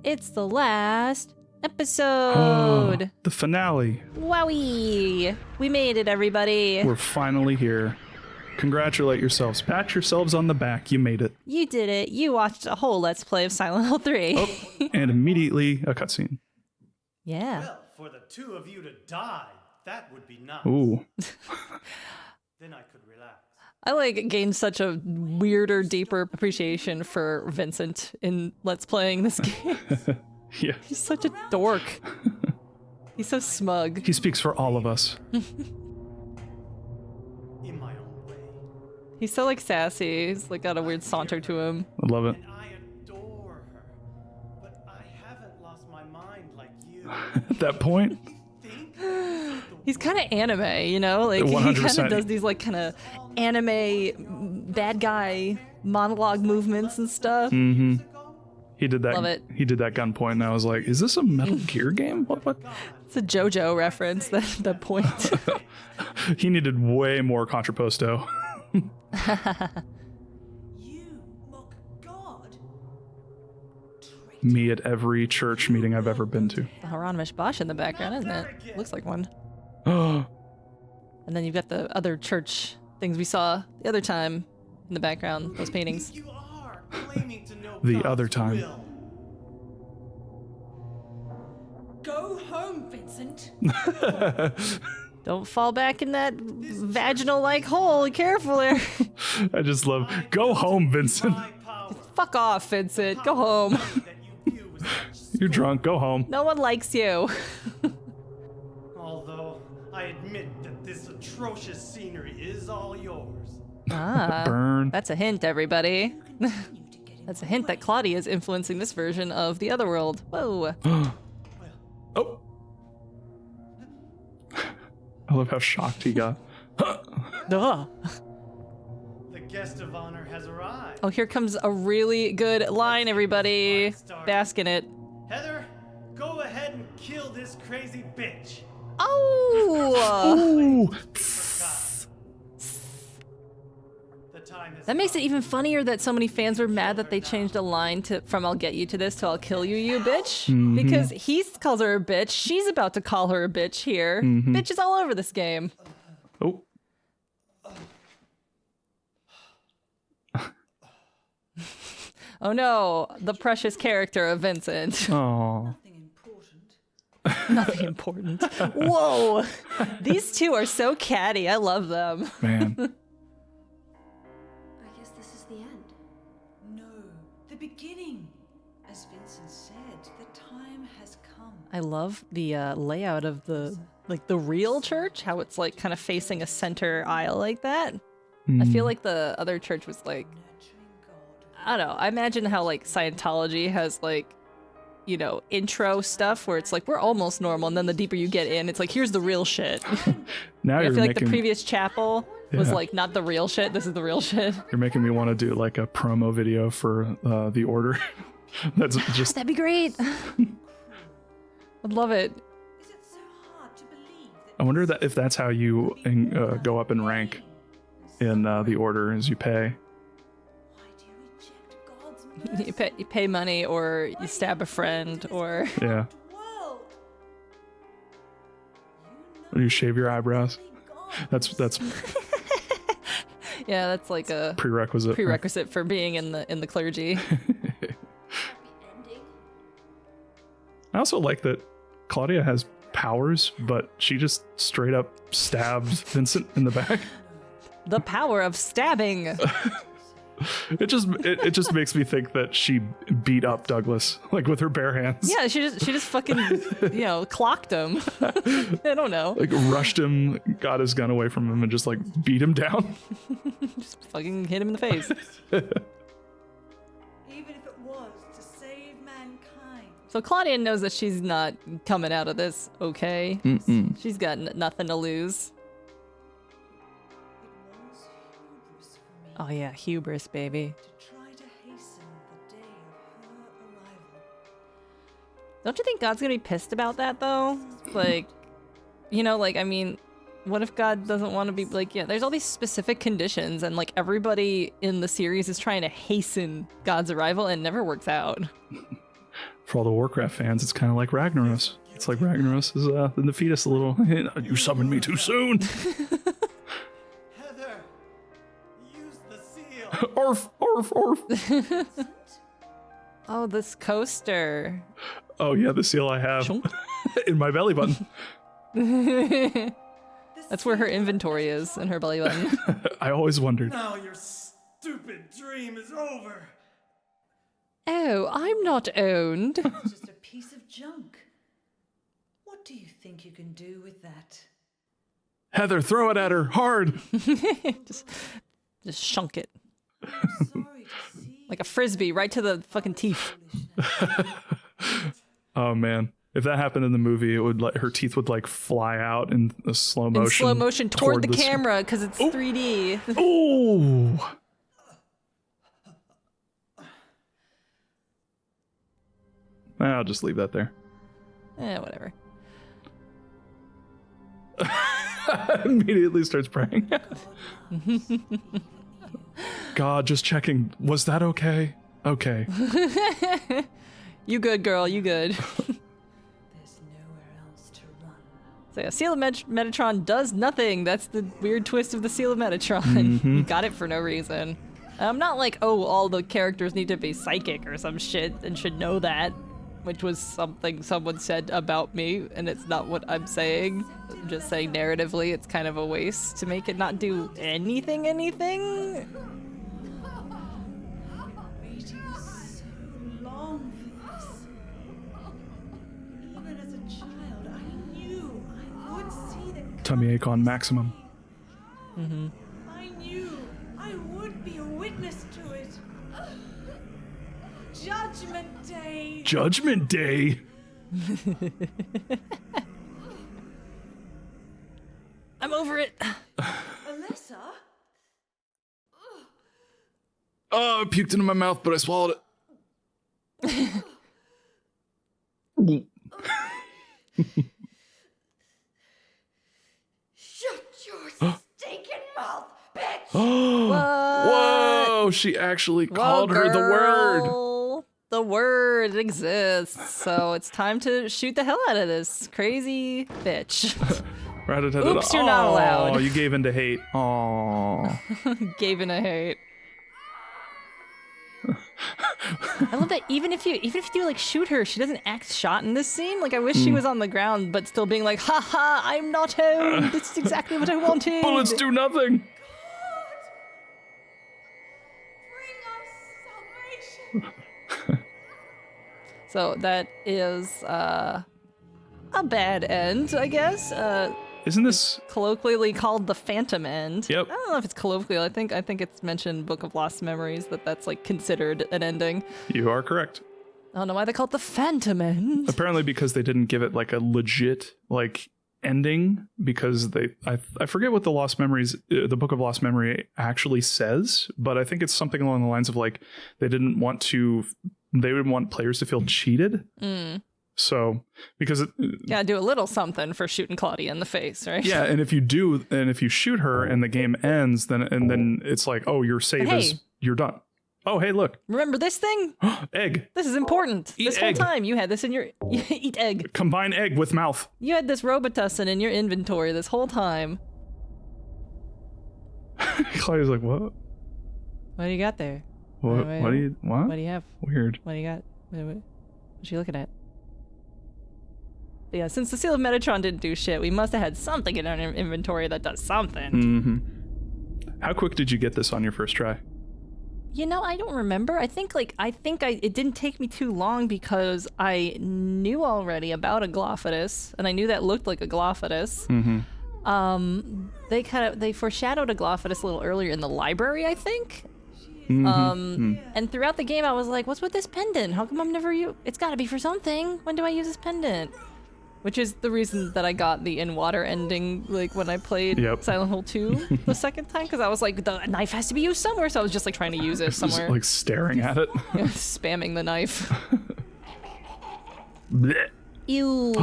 It's the last episode. The finale. Wowie! We made it, everybody. We're finally here. Congratulate yourselves. Pat yourselves on the back. You made it. You did it. You watched a whole Let's Play of Silent Hill 3. Oh, and immediately a cutscene. Yeah. Well, for the two of you to die, that would be nice. Ooh. Then I could relax. I gained such a weirder, deeper appreciation for Vincent in Let's Playing this game. Yeah. He's such a dork. He's so smug. He speaks for all of us. In my own way. He's so sassy. He's got a weird saunter to him. I love it. And I adore her. But I haven't lost my mind like you. At that point, Think? He's kind of anime, you know? He kind 100%. of does these kind of anime bad guy monologue movements and stuff. mm-hmm. He did that. Love it. He did that gunpoint, and I was like, "Is this a Metal Gear game? What? It's a JoJo reference, that point. He needed way more contrapposto." You mock God. Traitor. Me at every church meeting I've ever been to. The Hieronymus Bosch in the background, isn't it? Looks like one. Oh, And then you've got the other church things we saw the other time in the background, those paintings. You are claiming to know The God's other time. will. Go home, Vincent. Don't fall back in that vaginal-like hole. Careful there. I just love. Go home, Vincent. My power. Fuck off, Vincent. Go home. That you view as such You're drunk. Go home. No one likes you. Although I admit that this atrocious scenery is all yours. Ah, Burn. that's a hint, everybody. Continue to get in That's a my hint way. that Claudia is influencing this version of the other world. Whoa. Well, Oh. I love how shocked he got. Duh. the guest of honor has arrived. Oh, here comes a really good line, everybody. Bask in it. Heather, go ahead and kill this crazy bitch. Oh! Ooh. The time has That makes it come. even funnier that so many fans were mad that they changed a line from I'll get you to this to I'll kill you, you bitch. Because he calls her a bitch. She's about to call her a bitch here. Bitch is all over this game. Oh. Oh no, the precious character of Vincent. Oh. Nothing important. Nothing important. Whoa! These two are so catty. I love them. Man. I guess this is the end. No, the beginning. As Vincent said, the time has come. I love the layout of the real church, how it's kind of facing a center aisle like that. I feel like the other church was Nurturing God. I don't know. I imagine how Scientology has intro stuff where it's we're almost normal, and then the deeper you get in, it's here's the real shit. Now I you're feel making the previous chapel was Yeah. not the real shit. This is the real shit. you're making me want to do a promo video for the order. That's just That'd be great. I'd love it. Is it so hard to believe that I wonder if that's how you go up in rank in the order as you pay. Why do you reject God's mercy? You pay money, or you stab a friend, or Yeah. World. Or you shave your eyebrows. God. That's yeah, that's a prerequisite. prerequisite for being in the clergy. Happy ending? I also like that Claudia has powers, but she just straight up stabs Vincent in the back. The power of stabbing. It just makes me think that she beat up Douglas with her bare hands. Yeah, she just fucking clocked him. I don't know. Rushed him, got his gun away from him, and just beat him down. Just fucking hit him in the face. Even if it was to save mankind. So Claudia knows that she's not coming out of this okay. She's got nothing to lose. It was hubris for me Oh yeah, hubris, baby. to try to hasten the day of her arrival. Don't you think God's gonna be pissed about that though? I mean, what if God doesn't want to be there's all these specific conditions, and everybody in the series is trying to hasten God's arrival and it never works out. For all the Warcraft fans, it's kind of like Ragnaros. It's like Ragnaros is in the fetus a little. You summoned me too soon. Heather, use the seal. Orf, orf, orf. Oh, this coaster. Oh yeah, the seal I have in my belly button. That's where her inventory is, in her belly button. I always wondered. Now your stupid dream is over. Oh, I'm not owned. It's just a piece of junk. What do you think you can do with that? Heather, throw it at her hard. just shunk it. Sorry to see. Like a frisbee, right to the fucking teeth. Oh man, if that happened in the movie, it would her teeth would like fly out in a slow motion. In slow motion toward the camera because it's 3D. Oh. I'll just leave that there. Whatever. Immediately starts praying. God, just checking. Was that okay? Okay. You good, girl. You good. There's nowhere else to run. So yeah, Seal of Metatron does nothing. That's the weird twist of the Seal of Metatron. You got it for no reason. I'm not like, oh, all the characters need to be psychic or some shit and should know that, which was something someone said about me, and it's not what I'm saying. I'm just saying narratively it's kind of a waste to make it not do anything. Waiting so long for this. Even as a child, I knew I would see the Tummy ache on maximum. I knew I would be a witness to it. Judgment Day. Judgment Day. I'm over it. Alyssa? Oh, I puked into my mouth, but I swallowed it. Shut your stinking mouth, bitch! Whoa, she actually called her the word. Girl. The word exists, so it's time to shoot the hell out of this crazy bitch. Oops, you're not allowed. Oh, you gave in to hate. Oh. Gave in a hate. I love that even if you do like shoot her, she doesn't act shot in this scene. Like I wish she was on the ground, but still being like, "Ha ha! I'm not home. This is exactly what I wanted." Bullets do nothing. Bring us salvation! So that is a bad end, I guess. Isn't this? Colloquially called the Phantom End. Yep. I don't know if it's colloquial. I think it's mentioned in Book of Lost Memories that's like considered an ending. You are correct. I don't know why they call it the Phantom End. Apparently because they didn't give it like a legit like ending, because I forget what the Lost Memories, the Book of Lost Memory actually says, but I think it's something along the lines of like they would want players to feel cheated. So because Yeah, do a little something for shooting Claudia in the face, right? yeah, and if you shoot her and the game ends, then it's like, oh, your save is you're done. Oh, hey, look. Remember this thing? Egg. This is important. Eat this whole egg. time you had this in your eat egg. Combine egg with mouth. You had this Robitussin in your inventory this whole time. Claudia's like, what? What do you got there? What? Wait, What do you? What? What do you have? Weird. What do you got? What's she looking at? But yeah, since the Seal of Metatron didn't do shit, we must have had something in our inventory that does something. Mm-hmm. How quick did you get this on your first try? You know, I don't remember. I think it didn't take me too long because I knew already about a Glophitis, and I knew that looked like a Glophitis. Mm-hmm. They foreshadowed a Glophitis a little earlier in the library, I think. Mm-hmm. And throughout the game, I was like, "What's with this pendant? How come I'm never It's got to be for something. When do I use this pendant?" Which is the reason that I got the in-water ending, like, when I played Silent Hill 2 the second time, because I was like, the knife has to be used somewhere, so I was just, like, trying to use it somewhere. Just, like, staring at it. Spamming the knife. Blech. Ew.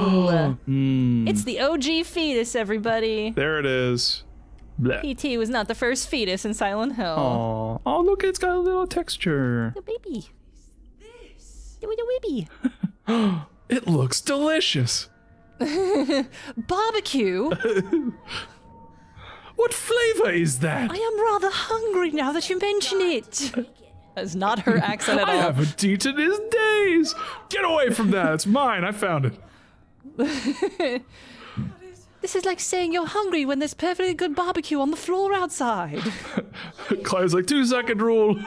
It's the OG fetus, everybody. There it is. Blech. PT was not the first fetus in Silent Hill. Oh, look, it's got a little texture. The baby. The baby. It looks delicious. Barbecue? What flavor is that? I am rather hungry now that you mention it. That's not her accent at I all. haven't eaten in days. Get away from that. It's mine. I found it. This is like saying you're hungry when there's perfectly good barbecue on the floor outside. Clive's like, 2-second rule.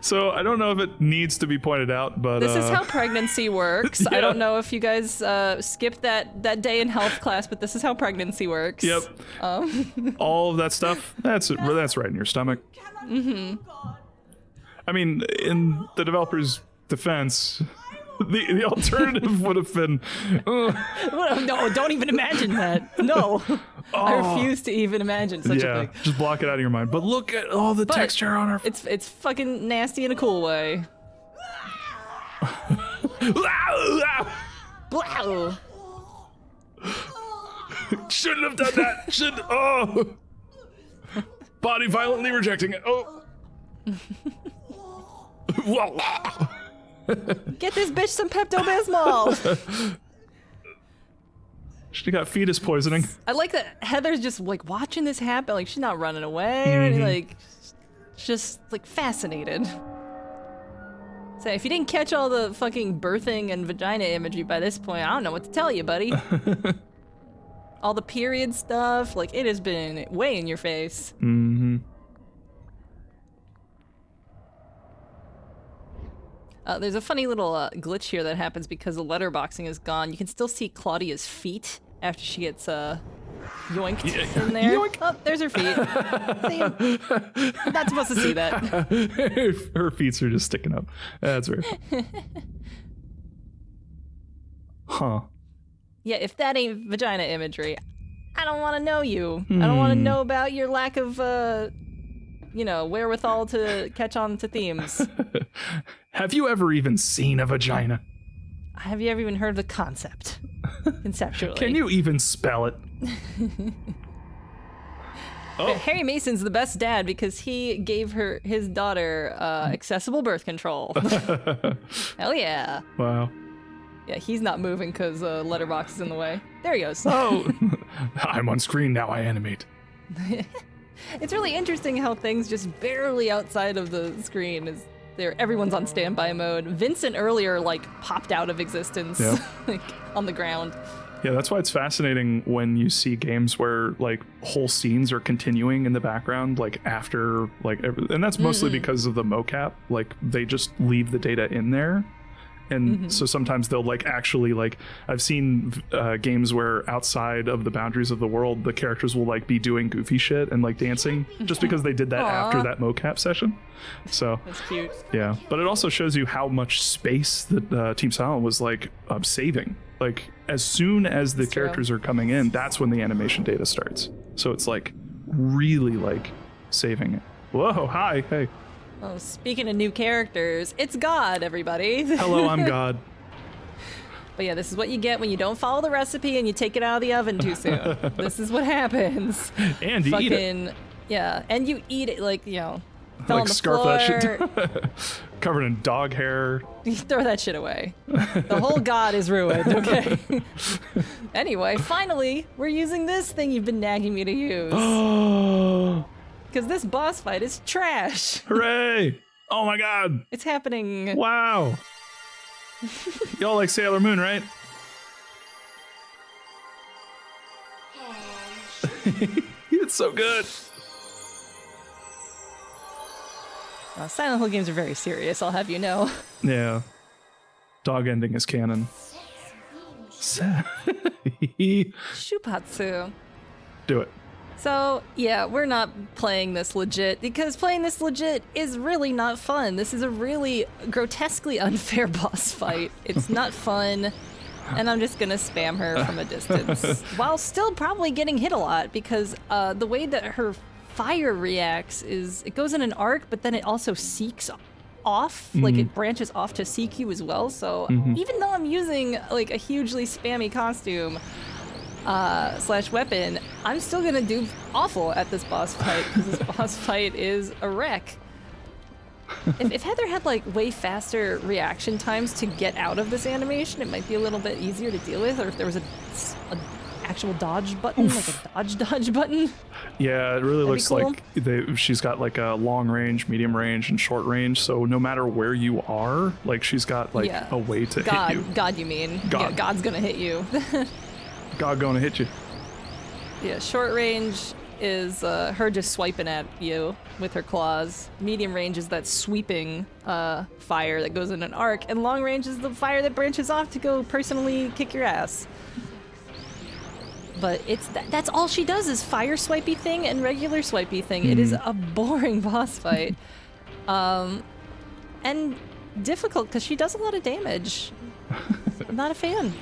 So I don't know if it needs to be pointed out, but This is how pregnancy works. Yeah. I don't know if you guys skipped that day in health class, but this is how pregnancy works. Yep. All of that stuff, that's right in your stomach. I mean, in the developer's defense, the alternative would have been... No, don't even imagine that. No. I refuse to even imagine such a thing. Just block it out of your mind. But look at all the texture on her... It's fucking nasty in a cool way. Blow. Shouldn't have done that. Should... Oh. Body violently rejecting it. Oh. Whoa. Get this bitch some Pepto-Bismol. She got fetus poisoning. I like that Heather's just like watching this happen. Like she's not running away or anything. Like just like fascinated. So if you didn't catch all the fucking birthing and vagina imagery by this point, I don't know what to tell you, buddy. All the period stuff, like it has been way in your face. There's a funny little glitch here that happens because the letterboxing is gone. You can still see Claudia's feet after she gets yoinked in there. Yoink. Oh, there's her feet. See? Not supposed to see that. Her feet are just sticking up. That's right. Huh. Yeah, if that ain't vagina imagery, I don't want to know you. I don't want to know about your lack of, wherewithal to catch on to themes. Have you ever even seen a vagina? Have you ever even heard of the concept? Conceptually. Can you even spell it? Harry Mason's the best dad because he gave his daughter accessible birth control. Hell yeah. Wow. Yeah, he's not moving because letterbox is in the way. There he goes. Oh, I'm on screen now. I animate. It's really interesting how things just barely outside of the screen is there. Everyone's on standby mode. Vincent earlier popped out of existence, Yeah. On the ground. Yeah, that's why it's fascinating when you see games where whole scenes are continuing in the background after and that's mostly because of the mocap. They just leave the data in there. And so sometimes they'll actually I've seen games where outside of the boundaries of the world, the characters will be doing goofy shit and dancing just because they did that after that mocap session. So That's cute. yeah, but it also shows you how much space that Team Silent was saving. As soon as the characters are coming in, that's when the animation data starts. So it's really saving it. Whoa, hi, hey. Oh, speaking of new characters, it's God, everybody. Hello, I'm God. But yeah, this is what you get when you don't follow the recipe and you take it out of the oven too soon. This is what happens. And you eat it. Yeah, and you eat it fell on the scarf floor. that shit. Covered in dog hair. You throw that shit away. The whole God is ruined, okay? Anyway, finally, we're using this thing you've been nagging me to use. Oh, Because this boss fight is trash. hooray! Oh my god! It's happening. Wow! Y'all like Sailor Moon, right? It's so good. Silent Hill games are very serious, I'll have you know. Yeah. Dog ending is canon. Shupatsu. Do it. So, yeah, we're not playing this legit because playing this legit is really not fun. This is a really grotesquely unfair boss fight. It's not fun, and I'm just gonna spam her from a distance while still probably getting hit a lot because the way that her fire reacts is it goes in an arc, but then it also seeks off, it branches off to seek you as well. So even though I'm using a hugely spammy costume, / weapon, I'm still gonna do awful at this boss fight because this boss fight is a wreck. If Heather had like way faster reaction times to get out of this animation, it might be a little bit easier to deal with, or if there was a actual dodge button, like a dodge button. Yeah, it really looks cool. like she's got like a long range, medium range, and short range. So no matter where you are, like she's got like a way to hit you. God, you mean? God. Yeah, God's gonna hit you. God gonna hit you. Yeah, short range is her just swiping at you with her claws. Medium range is that sweeping fire that goes in an arc, and long range is the fire that branches off to go personally kick your ass. But that's all she does is fire swipey thing and regular swipey thing. It is a boring boss fight. And difficult because she does a lot of damage. I'm not a fan.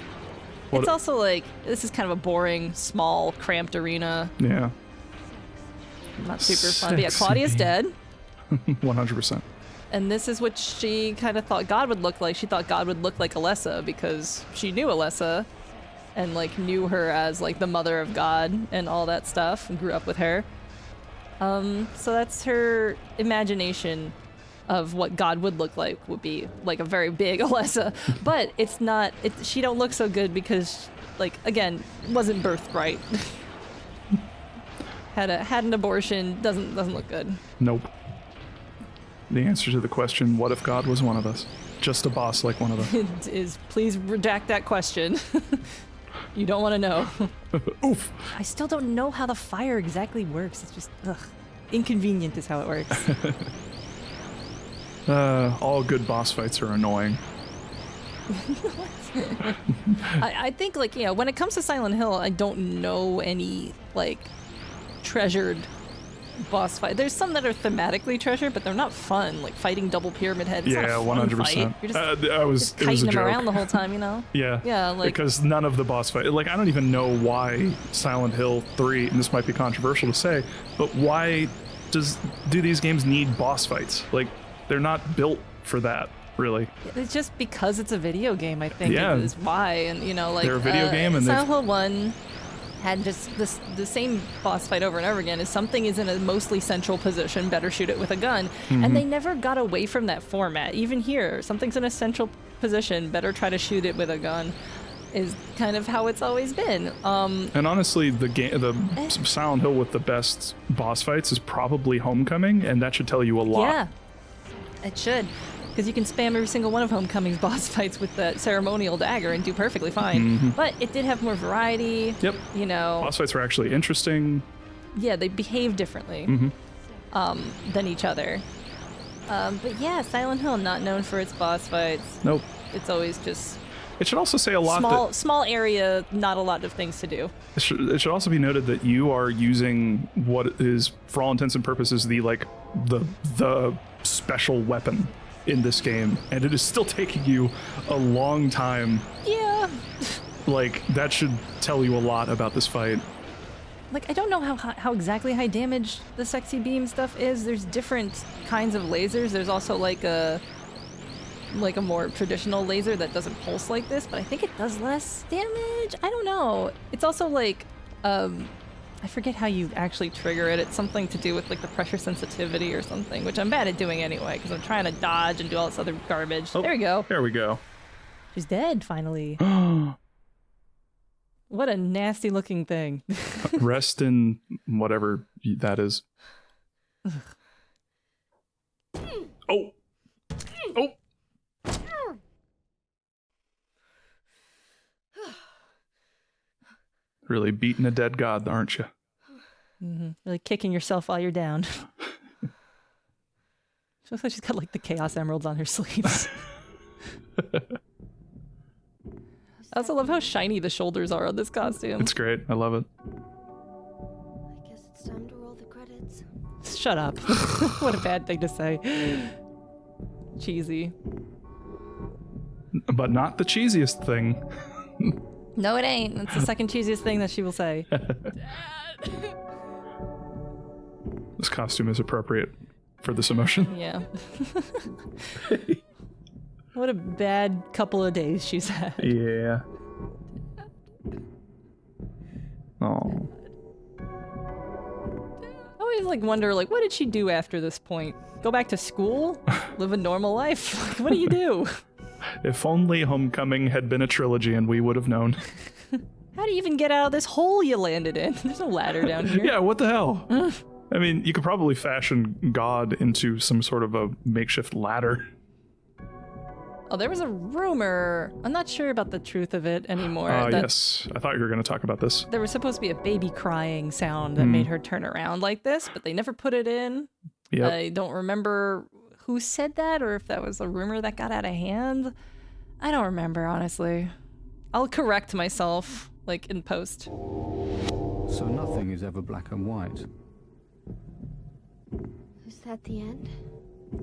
It's also like, this is kind of a boring, small, cramped arena. Yeah. Not super fun. But yeah, Claudia's dead. 100%. And this is what she kind of thought God would look like. She thought God would look like Alessa because she knew Alessa and like knew her as like the mother of God and all that stuff and grew up with her. So that's her imagination of what God would look like, would be like a very big Alessa. But it's not, she don't look so good because, like, again, wasn't birthed right. had an abortion, doesn't look good. Nope. The answer to the question, what if God was one of us? Just a boss like one of us. Is please redact that question. You don't want to know. Oof. I still don't know how the fire exactly works. It's just, inconvenient is how it works. All good boss fights are annoying. I think, like, you know, when it comes to Silent Hill, I don't know any, like, treasured boss fight. There's some that are thematically treasured, but they're not fun. Like fighting double pyramid head. It's not a fun 100%. fight. You're just, it was kiting a them joke. around the whole time, you know? Yeah, like, because none of the boss fight, like, I don't even know why Silent Hill 3, and this might be controversial to say, but why do these games need boss fights? Like, they're not built for that, really. it's just because it's a video game, I think, Yeah. is why. And, you know, like, They're a video game, and Silent Hill 1 had just the same boss fight over and over again. Is something is in a mostly central position, better shoot it with a gun. And they never got away from that format. Even here, something's in a central position, better try to shoot it with a gun, is kind of how it's always been. And honestly, the Silent Hill with the best boss fights is probably Homecoming, and that should tell you a lot. Yeah, it should. Because you can spam every single one of Homecoming's boss fights with that ceremonial dagger and do perfectly fine. But it did have more variety. Yep. You know. Boss fights were actually interesting. Yeah, they behave differently than each other. But yeah, Silent Hill, not known for its boss fights. Nope. It's always just It should also say a lot small area, not a lot of things to do. it should also be noted that you are using what is, for all intents and purposes, the special weapon in this game, and it is still taking you a long time. Yeah. Like, that should tell you a lot about this fight. Like, I don't know how exactly high damage the sexy beam stuff is. There's different kinds of lasers. There's also like a more traditional laser that doesn't pulse like this, but I think it does less damage. I don't know. It's also like, I forget how you actually trigger it. It's something to do with like the pressure sensitivity or something, which I'm bad at doing anyway because I'm trying to dodge and do all this other garbage. Oh, there we go. There we go. She's dead, finally. What a nasty looking thing. Rest in whatever that is. Oh. Oh. Really beating a dead god, aren't you? Really kicking yourself while you're down. She looks like she's got like the Chaos Emeralds on her sleeves. I also love how shiny the shoulders are on this costume. It's great. I love it. I guess it's time to roll the credits. Shut up. What a bad thing to say. Cheesy. But not the cheesiest thing. No, it ain't. It's the second cheesiest thing that she will say. This costume is appropriate for this emotion. Yeah. What a bad couple of days she's had. Yeah. Oh. Oh, always like wonder, like, what did she do after this point? Go back to school? Live a normal life? Like, what do you do? If only Homecoming had been a trilogy and we would have known. How do you even get out of this hole you landed in? There's no ladder down here. Yeah, what the hell? I mean, you could probably fashion God into some sort of a makeshift ladder. Oh, there was a rumor. I'm not sure about the truth of it anymore. Yes. I thought you were going to talk about this. There was supposed to be a baby crying sound that made her turn around like this, but they never put it in. Yep. I don't remember who said that or if that was a rumor that got out of hand. I don't remember, honestly. I'll correct myself, like, in post. So nothing is ever black and white. Is that the end?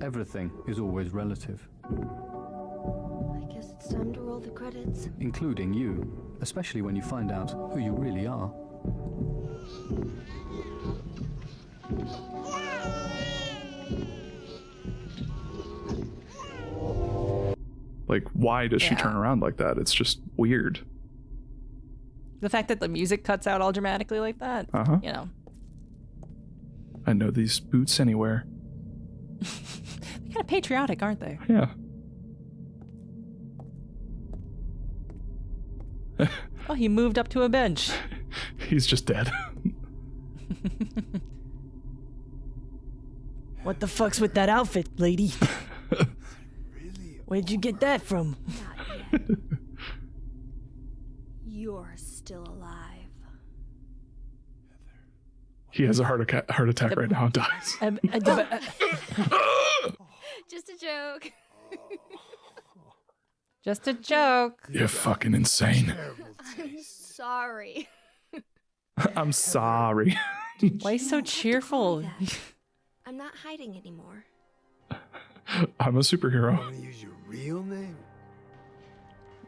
Everything is always relative, I guess it's time to roll the credits. including you, especially when you find out who you really are. Like, why does she Yeah. turn around like that? It's just weird. The fact that the music cuts out all dramatically like that, you know. I know these boots anywhere. They're kind of patriotic, aren't they? Yeah. Oh, he moved up to a bench. He's just dead. What the fuck's with that outfit, lady? Where'd you get that from? Not yet. You're still alive. He has a heart attack right now and dies. Just a joke. Just a joke. You're fucking insane. I'm sorry. I'm sorry. Why so cheerful? I'm not hiding anymore. I'm a superhero. Want to use your real name?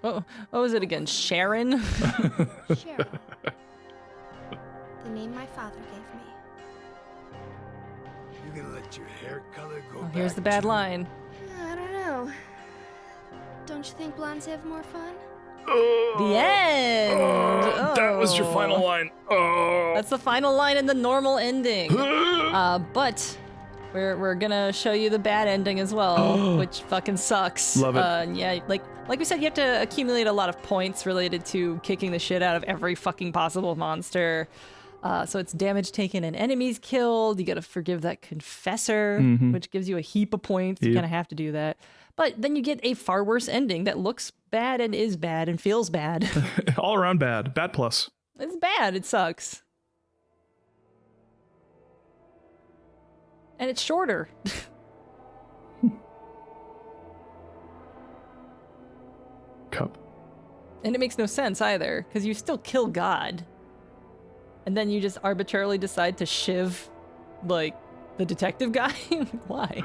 Oh, what was it again? Sharon? Cheryl. The name my father gave me. You're gonna let your hair color go Oh, back here's the bad to- line. I don't know. Don't you think blondes have more fun? The end. That was your final line. Oh. That's the final line in the normal ending. But we're gonna show you the bad ending as well, which fucking sucks. Love it. And yeah, like we said, you have to accumulate a lot of points related to kicking the shit out of every fucking possible monster. So it's damage taken and enemies killed. You gotta forgive that confessor, which gives you a heap of points. You Yep. kind of have to do that. But then you get a far worse ending that looks bad and is bad and feels bad. All around bad. Bad plus. It's bad. It sucks. And it's shorter. Cup. And it makes no sense either, because you still kill God. And then you just arbitrarily decide to shiv, like, the detective guy? Why?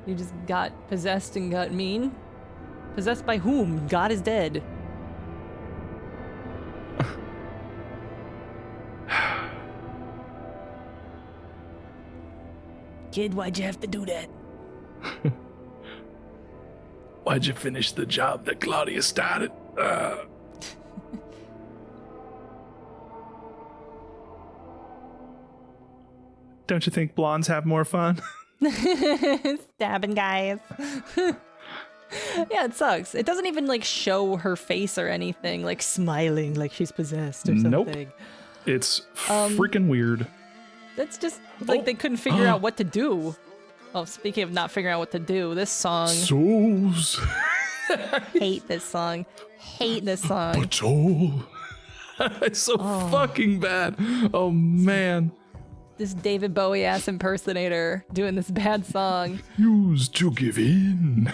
You just got possessed and got mean? Possessed by whom? God is dead. Kid, why'd you have to do that? Why'd you finish the job that Claudia started? Don't you think blondes have more fun? Stabbing guys. Yeah, it sucks. It doesn't even like show her face or anything, like smiling like she's possessed or Nope. something. It's freaking weird. That's just like they couldn't figure out what to do. Oh, speaking of not figuring out what to do, this song. Souls. Hate this song. Hate this song. Patrol. It's so fucking bad. Oh man. This David Bowie ass impersonator doing this bad song. Used to give in.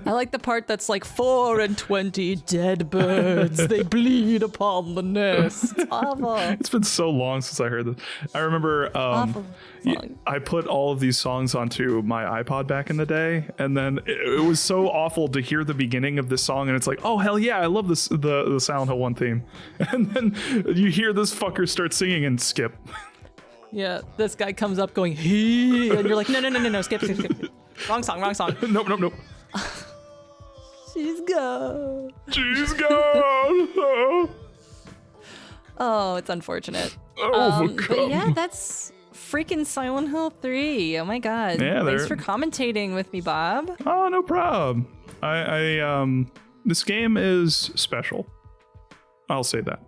I like the part that's like 4 and 20 dead birds. They bleed upon the nest. It's awful. It's been so long since I heard this. I remember Awful song. I put all of these songs onto my iPod back in the day, and then it was so awful to hear the beginning of this song, and it's like, oh hell yeah, I love this the Silent Hill 1 theme. And then you hear this fucker start singing and skip. Yeah, this guy comes up going, he, and you're like, no, skip. Wrong song. Nope. She's gone. She's gone. Oh, it's unfortunate. Overcome. But yeah, that's freaking Silent Hill 3. Oh my god. Yeah, Thanks for commentating with me, Bob. Oh, no problem. This game is special. I'll say that.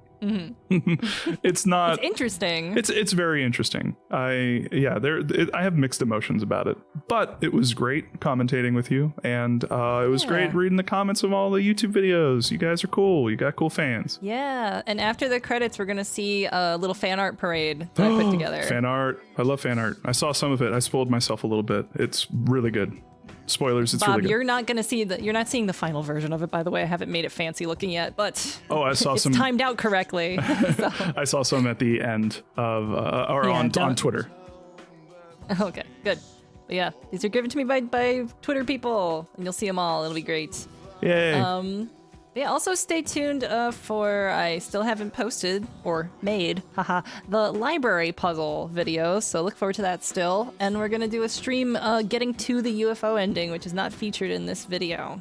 It's not. It's interesting. It's very interesting. I have mixed emotions about it, but it was great commentating with you, and it was great reading the comments of all the YouTube videos. You guys are cool. You got cool fans. Yeah, and after the credits, we're gonna see a little fan art parade that I put together. Fan art. I love fan art. I saw some of it. I spoiled myself a little bit. It's really good. Spoilers, it's Bob, really good. you're not gonna see you're not seeing the final version of it, by the way. I haven't made it fancy looking yet, but I saw it's some timed out correctly. So. I saw some at the end of on Twitter. Okay, good. But yeah, these are given to me by Twitter people, and you'll see them all. It'll be great. Yay. Yeah, also stay tuned for, I still haven't posted or made, the library puzzle video, so look forward to that still. And we're gonna do a stream getting to the UFO ending, which is not featured in this video.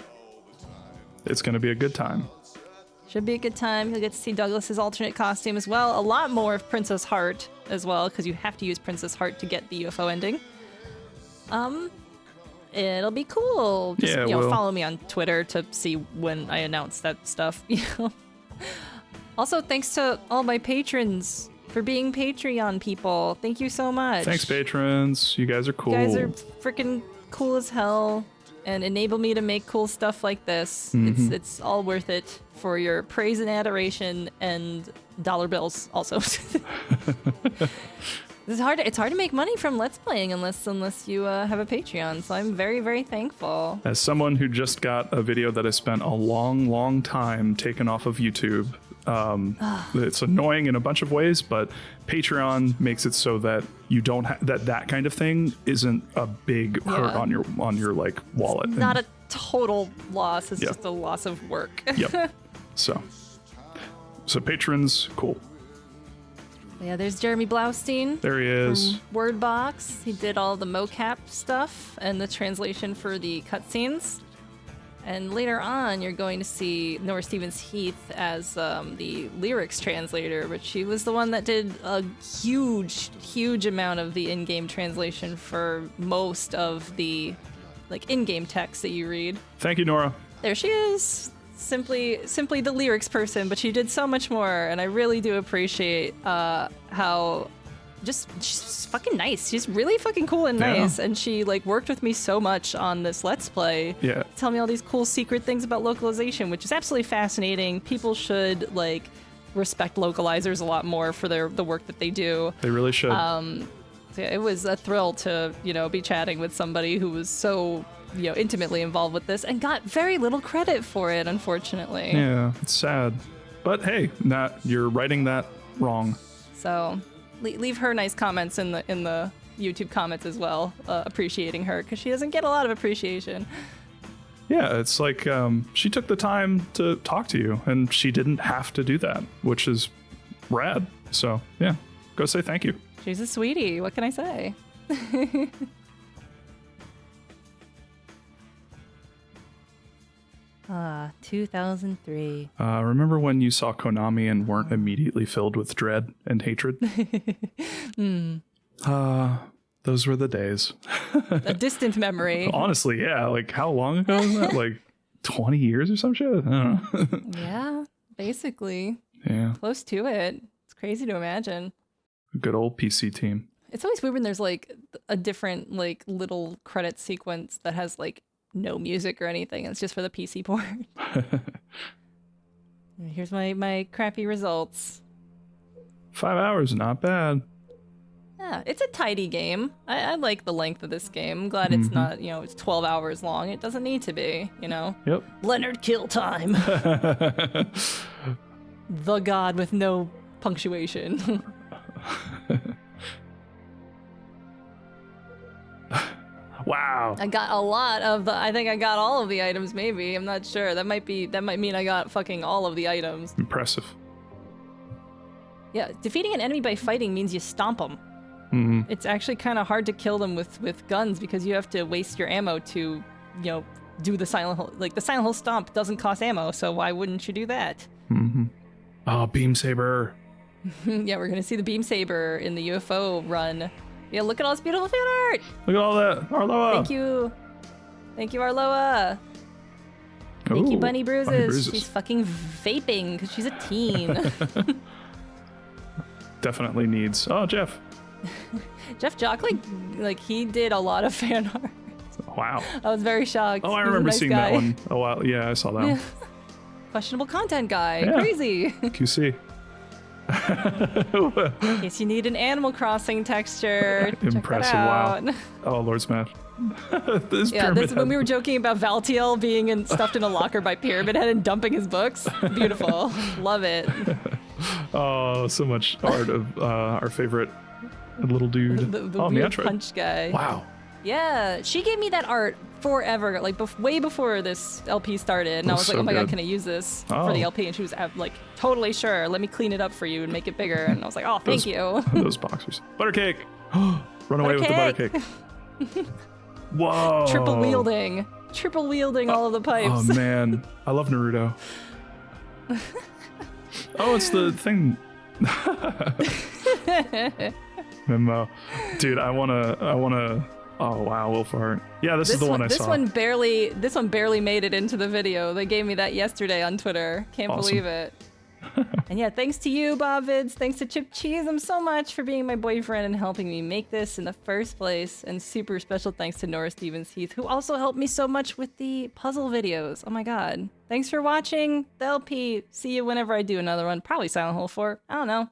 It's gonna be a good time. Should be a good time. You'll get to see Douglas's alternate costume as well. A lot more of Princess Heart as well, because you have to use Princess Heart to get the UFO ending. It'll be cool. Just, follow me on Twitter to see when I announce that stuff. Also, thanks to all my patrons for being Patreon people. Thank you so much. Thanks, patrons. You guys are cool. You guys are freaking cool as hell and enable me to make cool stuff like this. It's all worth it for your praise and adoration and dollar bills also. It's hard to make money from Let's Playing unless you have a Patreon, so I'm very, very thankful. As someone who just got a video that I spent a long time taken off of YouTube, it's annoying in a bunch of ways, but Patreon makes it so that you don't that kind of thing isn't a big hurt on your like wallet. It's not a total loss, it's just a loss of work. Yep. So patrons, cool. Yeah, there's Jeremy Blaustein. There he is. From Wordbox. He did all the mocap stuff and the translation for the cutscenes. And later on, you're going to see Nora Stevens-Heath as the lyrics translator, but she was the one that did a huge amount of the in-game translation for most of the in-game text that you read. Thank you, Nora. There she is. Simply the lyrics person, but she did so much more, and I really do appreciate how she's fucking nice. She's really fucking cool and nice, and she worked with me so much on this Let's Play. Yeah. Tell me all these cool secret things about localization, which is absolutely fascinating. People should respect localizers a lot more for the work that they do. They really should. So yeah, it was a thrill to be chatting with somebody who was so intimately involved with this and got very little credit for it, unfortunately. Yeah, it's sad. But hey, you're writing that wrong. So leave her nice comments in the YouTube comments as well, appreciating her, because she doesn't get a lot of appreciation. Yeah, it's like she took the time to talk to you, and she didn't have to do that, which is rad. So yeah, go say thank you. She's a sweetie. What can I say? 2003. Remember when you saw Konami and weren't immediately filled with dread and hatred? Those were the days. A distant memory. Honestly, yeah. How long ago was that? 20 years or some shit? I don't know. Yeah, basically. Yeah. Close to it. It's crazy to imagine. Good old PC team. It's always weird when there's a different little credit sequence that has no music or anything. It's just for the PC port. Here's my crappy results. 5 hours, not bad. Yeah, it's a tidy game. I like the length of this game. I'm glad it's not, it's 12 hours long. It doesn't need to be, Yep. Leonard Kill Time. The god with no punctuation. Wow. I got a lot of I think I got all of the items, maybe. I'm not sure. That might mean I got fucking all of the items. Impressive. Yeah, defeating an enemy by fighting means you stomp them. Mm-hmm. It's actually kind of hard to kill them with guns because you have to waste your ammo to, do the Silent Hill. The Silent Hill stomp doesn't cost ammo, so why wouldn't you do that? Mm-hmm. Oh, Beam Saber. Yeah, we're gonna see the beam saber in the UFO run. Yeah, look at all this beautiful fan art. Look at all that. Arloa. Thank you. Thank you, Arloa. Thank you, Ooh, Bunny Bruises. She's fucking vaping because she's a teen. Definitely needs. Oh, Jeff. Jeff Jock, like he did a lot of fan art. Wow. I was very shocked. Oh, I He's a remember nice seeing guy. that one a while. Yeah, I saw that one. Questionable content guy. Yeah. Crazy. QC. In case you need an Animal Crossing texture, Impressive. check that out. Wow. Oh, Lord Smash. This Yeah, Pyramid this is when Head. we were joking about Valtiel being stuffed in a locker by Pyramid Head and dumping his books. Beautiful. Love it. Oh, so much art of our favorite little dude. The oh, weird Metroid. punch guy. Wow. Yeah, she gave me that art forever, like way before this LP started, and I was like, so oh my good. god, can I use this for the Oh. LP? And she was like, totally sure, let me clean it up for you and make it bigger. And I was like, oh, thank you. Those boxers. Buttercake. Run away with the buttercake. Whoa. Triple wielding all of the pipes. Oh man, I love Naruto. Oh, it's the thing. Memo, dude. I wanna. Oh wow, Wolfheart. Yeah, this is the one I saw. This one barely made it into the video. They gave me that yesterday on Twitter. Can't Awesome. believe it. And yeah, thanks to you, Bovids. Thanks to Chip Cheesem so much for being my boyfriend and helping me make this in the first place. And super special thanks to Nora Stevens Heath, who also helped me so much with the puzzle videos. Oh my god. Thanks for watching the LP. See you whenever I do another one. Probably Silent Hill 4. I don't know.